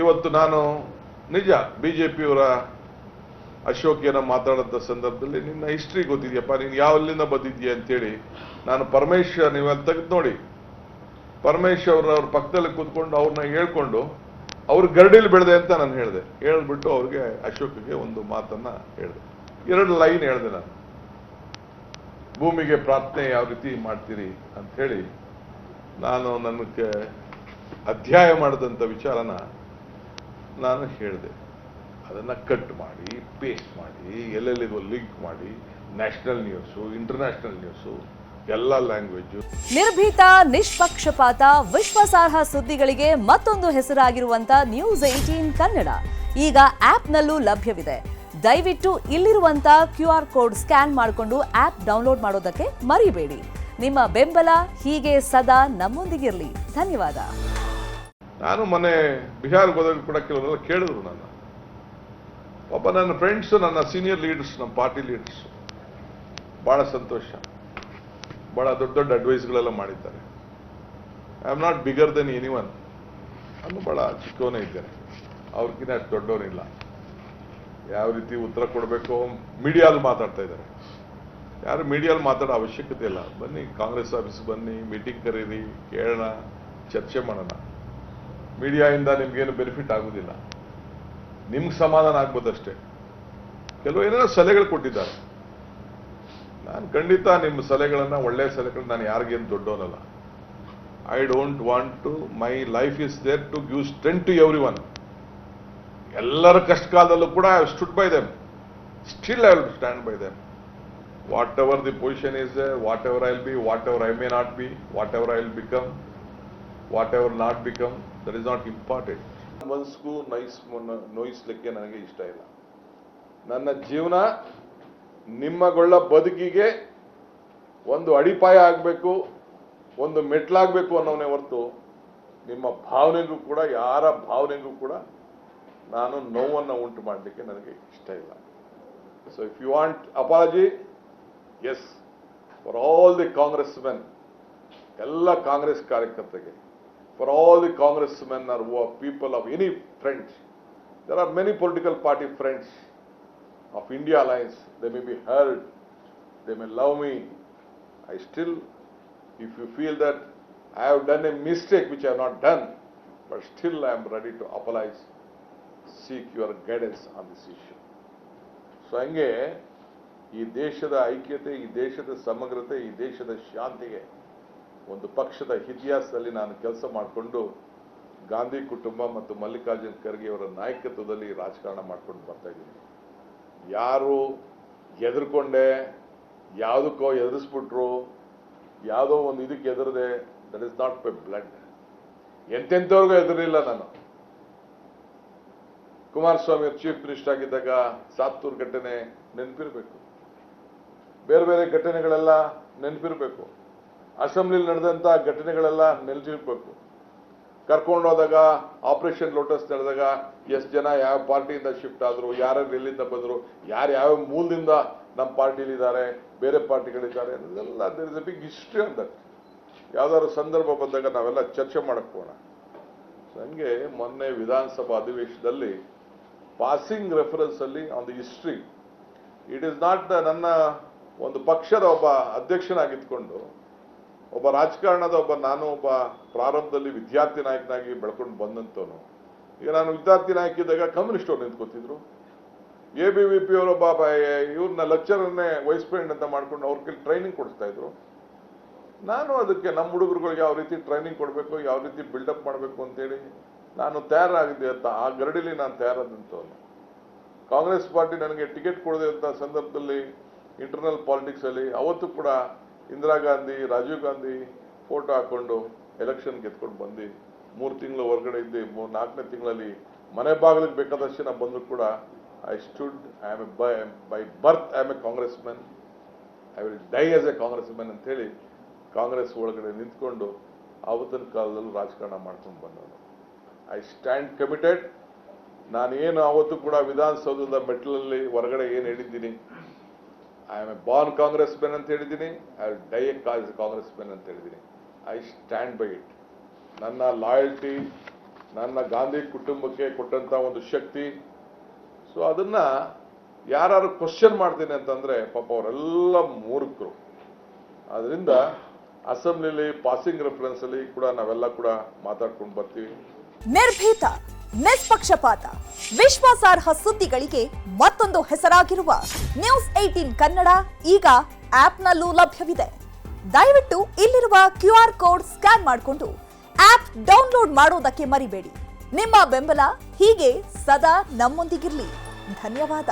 ಇವತ್ತು ನಾನು ನಿಜ ಬಿಜೆಪಿಯವರ ಅಶೋಕ್ ಮಾತಾಡೋಂಥ ಸಂದರ್ಭದಲ್ಲಿ ನಿನ್ನ ಹಿಸ್ಟ್ರಿ ಗೊತ್ತಿದೆಯಪ್ಪ, ನೀನು ಯಾವಲ್ಲಿಂದ ಬಂದಿದ್ಯಾ ಅಂತೇಳಿ ನಾನು ಪರಮೇಶ್ವರ್, ನೀವೆಲ್ಲ ತೆಗೆದು ನೋಡಿ, ಪರಮೇಶ್ವರ್ ಅವ್ರ ಪಕ್ಕದಲ್ಲಿ ಕೂತ್ಕೊಂಡು ಅವ್ರನ್ನ ಹೇಳ್ಕೊಂಡು ಅವ್ರ ಗರಡಿಲಿ ಬೆಳೆದೆ ಅಂತ ನಾನು ಹೇಳಿದೆ. ಹೇಳ್ಬಿಟ್ಟು ಅವ್ರಿಗೆ ಅಶೋಕ್ಗೆ ಒಂದು ಮಾತನ್ನ ಹೇಳಿದೆ, 2 ಲೈನ್ ಹೇಳಿದೆ ನಾನು. ಭೂಮಿಗೆ ಪ್ರಾರ್ಥನೆ ಯಾವ ರೀತಿ ಮಾಡ್ತೀರಿ ಅಂತ ಹೇಳಿ ನಾನು ನನಗೆ ಅಧ್ಯಾಯ ಮಾಡಿದಂಥ ವಿಚಾರನ ನಾನು ಹೇಳಿದೆ. ಅದನ್ನ ಕಟ್ ಮಾಡಿ ಪೇಸ್ಟ್ ಮಾಡಿ ಎಲ್ಲೆಲ್ಲಿಗೂ ಲಿಂಕ್ ಮಾಡಿ ನ್ಯಾಷನಲ್ ನ್ಯೂಸು, ಇಂಟರ್ನ್ಯಾಷನಲ್ ನ್ಯೂಸು, ಎಲ್ಲ ಲ್ಯಾಂಗ್ವೇಜು. ನಿರ್ಭೀತ, ನಿಷ್ಪಕ್ಷಪಾತ, ವಿಶ್ವಾಸಾರ್ಹ ಸುದ್ದಿಗಳಿಗೆ ಮತ್ತೊಂದು ಹೆಸರಾಗಿರುವಂತ News18 ಕನ್ನಡ ಈಗ ಆಪ್ನಲ್ಲೂ ಲಭ್ಯವಿದೆ. ದಯವಿಟ್ಟು ಇಲ್ಲಿರುವಂತ QR ಕೋಡ್ ಸ್ಕ್ಯಾನ್ ಮಾಡಿಕೊಂಡು ಆಪ್ ಡೌನ್ಲೋಡ್ ಮಾಡೋದಕ್ಕೆ ಮರಿಬೇಡಿ. ನಿಮ್ಮ ಬೆಂಬಲ ಹೀಗೆ ಸದಾ ನಮ್ಮೊಂದಿಗಿರಲಿ. ಧನ್ಯವಾದ. ನಾನು ಮೊನ್ನೆ ಬಿಹಾರ್ಗೆ ಹೋದಾಗ ಕೂಡ ಕೆಲವರೆಲ್ಲ ಕೇಳಿದ್ರು ನನ್ನ, ಪಾಪ ನನ್ನ ಫ್ರೆಂಡ್ಸ್, ನನ್ನ ಸೀನಿಯರ್ ಲೀಡರ್ಸ್, ನಮ್ಮ ಪಾರ್ಟಿ ಲೀಡರ್ಸ್, ಬಹಳ ಸಂತೋಷ, ಬಹಳ ದೊಡ್ಡ ದೊಡ್ಡ ಅಡ್ವೈಸ್ಗಳೆಲ್ಲ ಮಾಡಿದ್ದಾರೆ. I am not bigger then anyone, ನಾನು ಬಹಳ ಚಿಕ್ಕವನೇ ಇದ್ದೇನೆ, ಅವ್ರಿಗಿನ್ನ ಅಷ್ಟು ದೊಡ್ಡವನಿಲ್ಲ. ಯಾವ ರೀತಿ ಉತ್ತರ ಕೊಡಬೇಕು ಮೀಡಿಯಾದಲ್ಲಿ ಮಾತಾಡ್ತಾ ಇದ್ದಾರೆ. ಯಾರು ಮೀಡಿಯಾದಲ್ಲಿ ಮಾತಾಡೋ ಅವಶ್ಯಕತೆ ಇಲ್ಲ. ಬನ್ನಿ ಕಾಂಗ್ರೆಸ್ ಆಫೀಸ್ ಬನ್ನಿ, ಮೀಟಿಂಗ್ ಕರೀರಿ, ಕೇಳೋಣ, ಚರ್ಚೆ ಮಾಡೋಣ. ಮೀಡಿಯಾಯಿಂದ ನಿಮ್ಗೇನು ಬೆನಿಫಿಟ್ ಆಗುದಿಲ್ಲ, ನಿಮ್ಗೆ ಸಮಾಧಾನ ಆಗ್ಬೋದಷ್ಟೇ. ಕೆಲವು ಏನೇನೋ ಸಲಹೆಗಳು ಕೊಟ್ಟಿದ್ದಾರೆ. ನಾನು ಖಂಡಿತ ನಿಮ್ಮ ಸಲಹೆಗಳನ್ನ, ಒಳ್ಳೆಯ ಸಲಹೆಗಳನ್ನ, ನಾನು ಯಾರಿಗೇನು ದೊಡ್ಡವನಲ್ಲ. I don't want to, my life is there to give strength to everyone. ಎಲ್ಲರ ಕಷ್ಟ ಕಾಲದಲ್ಲೂ ಕೂಡ I stood by them, still I will stand by them. Whatever the position is there, whatever I will be, whatever I may not be, whatever I will become, whatever not become, that is not important. ಮನಸ್ಸಿಗೂ ನೋಯಿಸ್ಲಿಕ್ಕೆ ನನಗೆ ಇಷ್ಟ ಇಲ್ಲ. ನನ್ನ ಜೀವನ ನಿಮ್ಮಗೊಳ್ಳ ಬದುಕಿಗೆ ಒಂದು ಅಡಿಪಾಯ ಆಗಬೇಕು, ಒಂದು ಮೆಟ್ಲಾಗಬೇಕು ಅನ್ನೋನೇ ಹೊರತು ನಿಮ್ಮ ಭಾವನೆಗೂ ಕೂಡ, ಯಾರ ಭಾವನೆಗೂ ಕೂಡ ನಾನು ನೋವನ್ನು ಉಂಟು ಮಾಡಲಿಕ್ಕೆ ನನಗೆ ಇಷ್ಟ ಇಲ್ಲ. So if you want apologies, for all the Congress men, ಎಲ್ಲ ಕಾಂಗ್ರೆಸ್ ಕಾರ್ಯಕರ್ತರಿಗೆ, for all the congressmen or who are people of any friends. There are many political party friends of India Alliance. They may be heard, they may love me. I still, if you feel that I have done a mistake which I have not done, but still I am ready to apologize, seek your guidance on this issue. So ಹಂಗೆ ಈ ದೇಶದ ಐಕ್ಯತೆ, ಈ ದೇಶದ ಸಮಗ್ರತೆ, ಈ ದೇಶದ ಶಾಂತಿಗೆ ಒಂದು ಪಕ್ಷದ ಇತಿಹಾಸದಲ್ಲಿ ನಾನು ಕೆಲಸ ಮಾಡಿಕೊಂಡು ಗಾಂಧಿ ಕುಟುಂಬ ಮತ್ತು ಮಲ್ಲಿಕಾರ್ಜುನ್ ಖರ್ಗೆ ಅವರ ನಾಯಕತ್ವದಲ್ಲಿ ರಾಜಕಾರಣ ಮಾಡ್ಕೊಂಡು ಬರ್ತಾ ಇದ್ದೀನಿ. ಯಾರು ಹೆದರ್ಕೊಂಡೆ, ಯಾವುದಕ್ಕೋ ಎದುರಿಸ್ಬಿಟ್ರು, ಯಾವುದೋ ಒಂದು ಇದಕ್ಕೆ ಎದುರದೆ, that is not my blood. ಎಂತೆಂಥವ್ರಿಗೂ ಎದುರಿಲ್ಲ ನಾನು. ಕುಮಾರಸ್ವಾಮಿ ಚೀಫ್ ಮಿನಿಸ್ಟರ್ ಆಗಿದ್ದಾಗ ಸಾತ್ತೂರು ಘಟನೆ ನೆನಪಿರಬೇಕು, ಬೇರೆ ಬೇರೆ ಘಟನೆಗಳೆಲ್ಲ ನೆನಪಿರಬೇಕು, ಅಸೆಂಬ್ಲಿಲಿ ನಡೆದಂತ ಘಟನೆಗಳೆಲ್ಲ ನೆನಪಿರಬೇಕು. ಕರ್ಕೊಂಡು ಹೋದಾಗ ಆಪರೇಷನ್ ಲೋಟಸ್ ನಡೆದಾಗ ಎಷ್ಟು ಜನ ಯಾವ ಪಾರ್ಟಿಯಿಂದ ಶಿಫ್ಟ್ ಆದ್ರು, ಯಾರ್ಯಾರು ಎಲ್ಲಿಂದ ಬಂದ್ರು, ಯಾರು ಯಾವ ಮೂಲದಿಂದ ನಮ್ಮ ಪಾರ್ಟಿಲಿದ್ದಾರೆ, ಬೇರೆ ಪಾರ್ಟಿಗಳಿದ್ದಾರೆ ಅನ್ನೋದೆಲ್ಲ there is a big history on that. ಯಾವ್ದಾದ್ರು ಸಂದರ್ಭ ಬಂದಾಗ ನಾವೆಲ್ಲ ಚರ್ಚೆ ಮಾಡಕ್ ಹೋಗೋಣ. ಹಂಗೆ ಮೊನ್ನೆ ವಿಧಾನಸಭಾ ಅಧಿವೇಶನದಲ್ಲಿ ಪಾಸಿಂಗ್ ರೆಫರೆನ್ಸ್ ಅಲ್ಲಿ on the history, it is not ನನ್ನ ಒಂದು ಪಕ್ಷದ ಒಬ್ಬ ಅಧ್ಯಕ್ಷನಾಗಿದ್ಕೊಂಡು, ಒಬ್ಬ ರಾಜಕಾರಣದ ನಾನು ಒಬ್ಬ ಪ್ರಾರಂಭದಲ್ಲಿ ವಿದ್ಯಾರ್ಥಿ ನಾಯಕನಾಗಿ ಬೆಳ್ಕೊಂಡು ಬಂದಂತವನು. ಈಗ ನಾನು ವಿದ್ಯಾರ್ಥಿ ನಾಯಕ ಇದ್ದಾಗ ಕಮ್ಯುನಿಸ್ಟ್ ಅವ್ರು ನಿಂತ್ಕೋತಿದ್ರು. ABVP ಅವರೊಬ್ಬ ಇವ್ರನ್ನ ಲೆಕ್ಚರನ್ನೇ ವೈಸ್ ಪ್ರೆಸಿಡೆಂಟ್ ಅಂತ ಮಾಡ್ಕೊಂಡು ಅವ್ರ ಕೈಲಿ ಟ್ರೈನಿಂಗ್ ಕೊಡಿಸ್ತಾ ಇದ್ರು. ನಾನು ಅದಕ್ಕೆ ನಮ್ಮ ಹುಡುಗರುಗಳಿಗೆ ಯಾವ ರೀತಿ ಟ್ರೈನಿಂಗ್ ಕೊಡಬೇಕು, ಯಾವ ರೀತಿ ಬಿಲ್ಡಪ್ ಮಾಡಬೇಕು ಅಂತೇಳಿ ನಾನು ತಯಾರಾಗಿದ್ದೆ ಅಂತ ಆ ಗರಡಿಲಿ ನಾನು ತಯಾರಾದಂಥವನು. ಕಾಂಗ್ರೆಸ್ ಪಾರ್ಟಿ ನನಗೆ ಟಿಕೆಟ್ ಕೊಡದೆ ಅಂತ ಸಂದರ್ಭದಲ್ಲಿ ಇಂಟರ್ನಲ್ ಪಾಲಿಟಿಕ್ಸ್ ಅಲ್ಲಿ ಅವತ್ತು ಕೂಡ ಇಂದಿರಾ ಗಾಂಧಿ, ರಾಜೀವ್ ಗಾಂಧಿ ಫೋಟೋ ಹಾಕೊಂಡು ಎಲೆಕ್ಷನ್ ಗೆದ್ಕೊಂಡು ಬಂದು 3 ತಿಂಗಳು ಹೊರಗಡೆ ಇದ್ದೆ. 4ನೇ ತಿಂಗಳಲ್ಲಿ ಮನೆ ಬಾಗಿಲಿಗೆ ಬೇಕಾದಷ್ಟು ಜನ ಬಂದ್ರು ಕೂಡ I stood, I am by birth I am A Congress man, I will die as A Congress man ಅಂತ ಹೇಳಿ ಕಾಂಗ್ರೆಸ್ ಒಳಗಡೆ ನಿಂತ್ಕೊಂಡು ಆವತ್ತಿನ ಕಾಲದಲ್ಲೂ ರಾಜಕಾರಣ ಮಾಡ್ಕೊಂಡು ಬಂದವನು. I stand committed. ನಾನೇನು ಆವತ್ತು ಕೂಡ ವಿಧಾನಸೌಧದ ಮೆಟ್ಲಲ್ಲಿ ಹೊರಗಡೆ ಏನು ಹೇಳಿದ್ದೀನಿ, I am A Born Congress man ಅಂತ ಹೇಳಿದ್ದೀನಿ, I will die A Congress man ಅಂತ ಹೇಳಿದ್ದೀನಿ. I stand by it. ನನ್ನ ಲಾಯಲ್ಟಿ, ನನ್ನ ಗಾಂಧಿ ಕುಟುಂಬಕ್ಕೆ ಕೊಟ್ಟಂತ ಒಂದು ಶಕ್ತಿ. ಸೊ ಅದನ್ನ ಯಾರು ಕ್ವಶನ್ ಮಾಡ್ತೀನಿ ಅಂತಂದ್ರೆ ಪಾಪ ಅವರೆಲ್ಲ ಮೂರ್ಖರು. ಅದರಿಂದ ಅಸೆಂಬ್ಲಿಲಿ ಪಾಸಿಂಗ್ ರೆಫರೆನ್ಸ್ ಅಲ್ಲಿ ಕೂಡ ನಾವೆಲ್ಲ ಕೂಡ ಮಾತಾಡ್ಕೊಂಡು ಬರ್ತೀವಿ. ನಿರ್ಭೀತ, ನಿಷ್ಪಕ್ಷಪಾತ, ವಿಶ್ವಾಸಾರ್ಹ ಸುದ್ದಿಗಳಿಗೆ ಮತ್ತೊಂದು ಹೆಸರಾಗಿರುವ ನ್ಯೂಸ್ 18 ಕನ್ನಡ ಈಗ ಆಪ್ನಲ್ಲೂ ಲಭ್ಯವಿದೆ. ದಯವಿಟ್ಟು ಇಲ್ಲಿರುವ QR ಕೋಡ್ ಸ್ಕ್ಯಾನ್ ಮಾಡಿಕೊಂಡು ಆಪ್ ಡೌನ್ಲೋಡ್ ಮಾಡೋದಕ್ಕೆ ಮರಿಬೇಡಿ. ನಿಮ್ಮ ಬೆಂಬಲ ಹೀಗೆ ಸದಾ ನಮ್ಮೊಂದಿಗಿರಲಿ. ಧನ್ಯವಾದ.